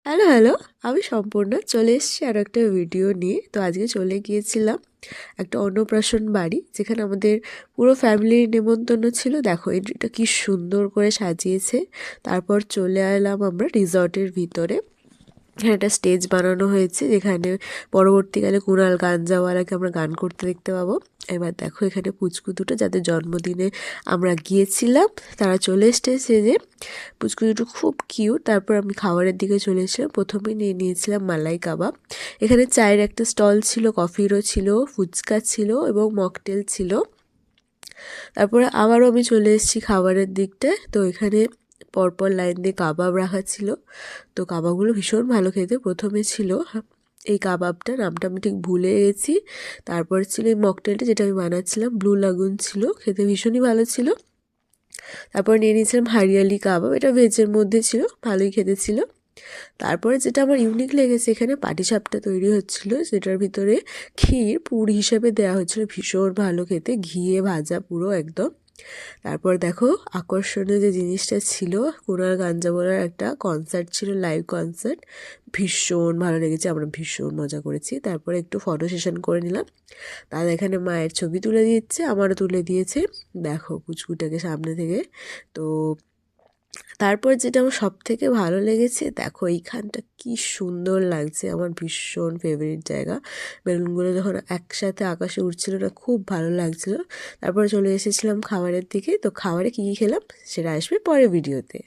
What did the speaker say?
Hello hello, আমি সম্পূর্ণা চলে এসেছি আরও একটা ভিডিও নিয়ে। তো আজকে চলে গিয়েছিলাম একটা অন্নপ্রাশন বাড়ি, যেখানে আমাদের পুরো ফ্যামিলির নেমন্তন্ন ছিল। দেখো এটা কি সুন্দর করে সাজিয়েছে। তারপর চলে এলাম আমরা রিসর্টের ভিতরে। এখানে একটা স্টেজ বানানো হয়েছে, যেখানে পরবর্তীকালে কুণাল গাঞ্জাওয়ালাকে আমরা গান করতে দেখতে পাবো। এবার দেখো এখানে পুচকু দুটো, যাদের জন্মদিনে আমরা গিয়েছিলাম, তারা চলে এসেছে। যে পুচকু দুটো খুব কিউট। তারপর আমি খাবারের দিকে চলে এসেছিলাম। প্রথমে নিয়ে নিয়েছিলাম মালাই কাবাব। এখানে চায়ের একটা স্টল ছিল, কফিরও ছিল, ফুচকা ছিল এবং মকটেল ছিল। তারপরে আবারও আমি চলে এসেছি খাবারের দিকটায়। তো এখানে পরপর লাইন দিয়ে কাবাব রাখা ছিল। তো কাবাবগুলো ভীষণ ভালো খেতে। প্রথমে ছিল এই কাবাবটা, নামটা আমি ঠিক ভুলে গেছি। তারপর ছিল এই মকটেলটা, যেটা আমি বানাচ্ছিলাম, ব্লু লাগুন ছিল, খেতে ভীষণই ভালো ছিল। তারপর নিয়ে নিয়েছিলাম হারিয়ালি কাবাব, এটা ভেজের মধ্যে ছিল, ভালোই খেতে ছিল। তারপরে যেটা আমার ইউনিক লেগেছে, এখানে পাটিসাপটা তৈরি হচ্ছিল, যেটার ভিতরে ক্ষীর পুর হিসেবে দেওয়া হচ্ছিল, ভীষণ ভালো খেতে, ঘিয়ে ভাজা পুরো একদম। তারপর দেখো আকর্ষণীয় যে জিনিসটা ছিল, কুণাল গাঞ্জাওয়ালার একটা কনসার্ট ছিল, লাইভ কনসার্ট, ভীষণ ভালো লেগেছে, আমরা ভীষণ মজা করেছি। তারপরে একটু ফটো সেশন করে নিলাম। দাদা এখানে মায়ের ছবি তুলে দিচ্ছে, আমারও তুলে দিয়েছে, দেখো পুচকুটাকে সামনে থেকে। তো তারপর যেটা আমার সব থেকে ভালো লেগেছে, দেখো এইখানটা কি সুন্দর লাগছে, আমার ভীষণ ফেভারিট জায়গা। বেলুনগুলো যখন একসাথে আকাশে উড়ছিল না, খুব ভালো লাগছিল। তারপর চলে এসেছিলাম খাবারের দিকে। তো খাবারে কী কী খেলাম সেটা আসবে পরের ভিডিওতে।